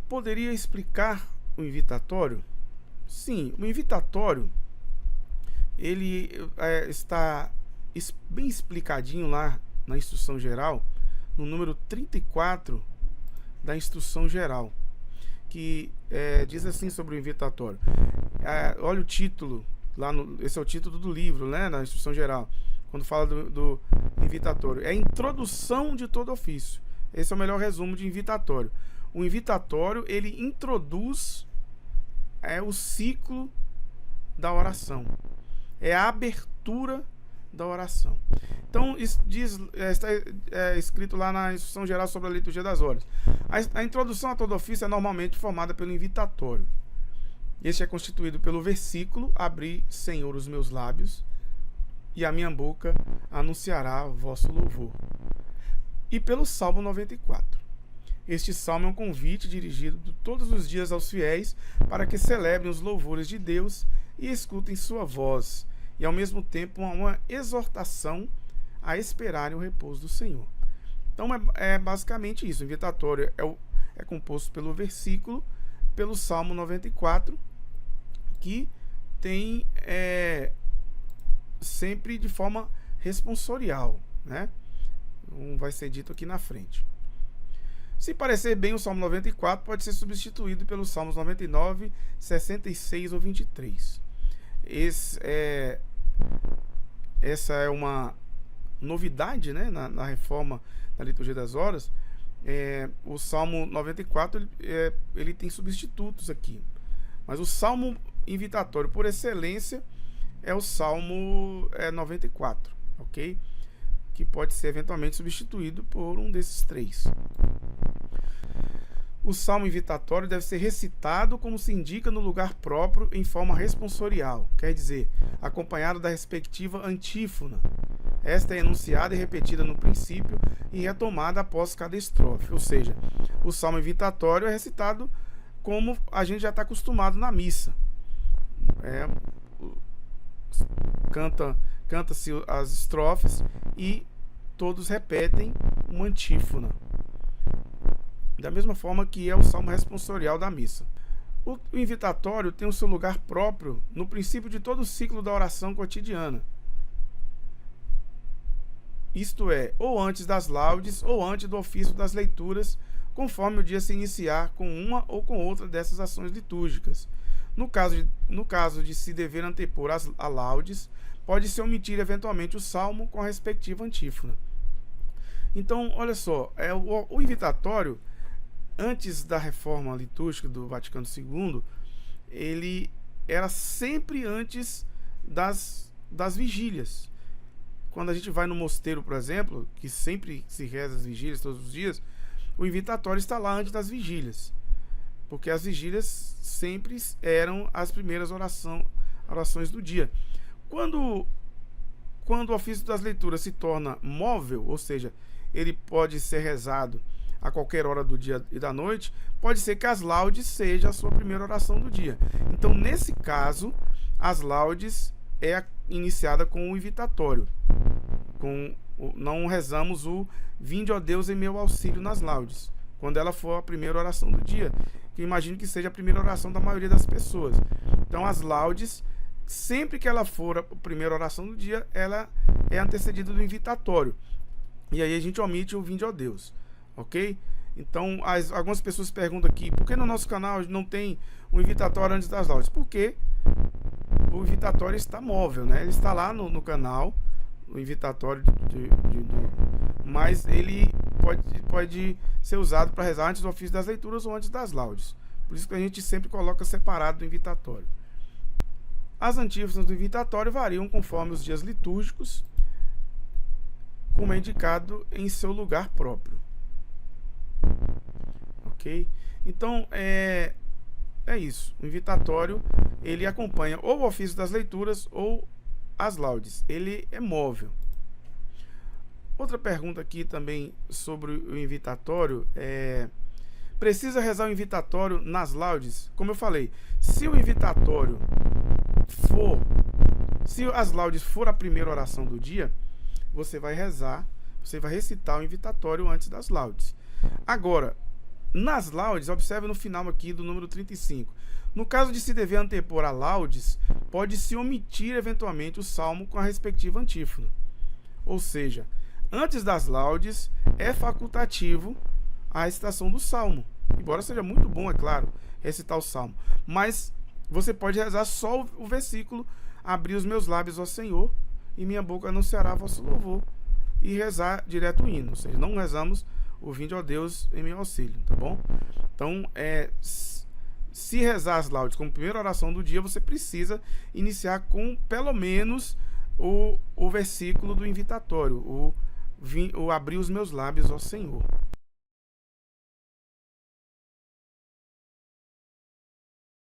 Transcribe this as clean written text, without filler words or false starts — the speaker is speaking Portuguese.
poderia explicar o invitatório? Sim, o invitatório ele está bem explicadinho lá na instrução geral, no número 34 da instrução geral, que diz assim sobre o invitatório. Olha o título, esse é o título do livro, né, na instrução geral, quando fala do invitatório. É a introdução de todo ofício. Esse é o melhor resumo de invitatório. O invitatório, ele introduz o ciclo da oração. É a abertura da oração. Então, está escrito lá na instrução geral sobre a liturgia das horas. A introdução a todo ofício é normalmente formada pelo invitatório. Este é constituído pelo versículo: abri, Senhor, os meus lábios, e a minha boca anunciará vosso louvor. E pelo Salmo 94. Este salmo é um convite dirigido todos os dias aos fiéis para que celebrem os louvores de Deus e escutem sua voz, e ao mesmo tempo uma exortação a esperarem o repouso do Senhor. Então é basicamente isso. O invitatório é composto pelo versículo, pelo Salmo 94, que tem sempre de forma responsorial, né? Vai ser dito aqui na frente. Se parecer bem, o Salmo 94 pode ser substituído pelos Salmos 99, 66 ou 23. Essa é uma novidade, né, na reforma da liturgia das horas. O Salmo 94 ele tem substitutos aqui, mas o Salmo invitatório por excelência é o Salmo 94, ok? Que pode ser eventualmente substituído por um desses três. O salmo invitatório deve ser recitado como se indica no lugar próprio, em forma responsorial, quer dizer, acompanhado da respectiva antífona. Esta é enunciada e repetida no princípio e retomada após cada estrofe, ou seja, o salmo invitatório é recitado como a gente já está acostumado na missa. Canta-se as estrofes e todos repetem uma antífona, da mesma forma que é o salmo responsorial da missa. O invitatório tem o seu lugar próprio no princípio de todo o ciclo da oração cotidiana, isto é, ou antes das laudes ou antes do ofício das leituras, conforme o dia se iniciar com uma ou com outra dessas ações litúrgicas. No caso de se dever antepor a laudes, pode-se omitir eventualmente o salmo com a respectiva antífona. Então, olha só, o invitatório, antes da reforma litúrgica do Vaticano II, ele era sempre antes das vigílias. Quando a gente vai no mosteiro, por exemplo, que sempre se reza as vigílias todos os dias, o invitatório está lá antes das vigílias, porque as vigílias sempre eram as primeiras orações do dia. Quando o ofício das leituras se torna móvel, ou seja, ele pode ser rezado a qualquer hora do dia e da noite, pode ser que as laudes seja a sua primeira oração do dia. Então, nesse caso, as laudes é iniciada com o invitatório. Não rezamos o Vinde, ó Deus, em meu auxílio nas laudes, quando ela for a primeira oração do dia, que imagino que seja a primeira oração da maioria das pessoas. Então, as laudes, sempre que ela for a primeira oração do dia, ela é antecedida do invitatório. E aí a gente omite o Vinde, ó Deus. Ok? Então, algumas pessoas perguntam aqui, por que no nosso canal não tem um invitatório antes das laudes? Porque o invitatório está móvel, né? Ele está lá no canal, o invitatório, mas ele pode ser usado para rezar antes do ofício das leituras ou antes das laudes. Por isso que a gente sempre coloca separado do invitatório. As antífonas do invitatório variam conforme os dias litúrgicos, como é indicado em seu lugar próprio. Ok? Então, é isso. O invitatório, ele acompanha ou o ofício das leituras ou as laudes. Ele é móvel. Outra pergunta aqui também sobre o invitatório precisa rezar o invitatório nas laudes? Como eu falei, se as laudes for a primeira oração do dia, você vai recitar o invitatório antes das laudes. Agora, Nas laudes, observe no final aqui do número 35. No caso de se dever antepor a laudes, pode-se omitir eventualmente o salmo com a respectiva antífona. Ou seja, antes das laudes é facultativo a recitação do salmo. Embora seja muito bom, é claro, recitar o salmo. Mas você pode rezar só o versículo: abri os meus lábios ao Senhor e minha boca anunciará vosso louvor. E rezar direto o hino. Ou seja, não rezamos o vinde, ó Deus, em meu auxílio, tá bom? Então, se rezar as laudes como primeira oração do dia, você precisa iniciar com pelo menos o versículo do invitatório, o abrir os meus lábios ao Senhor.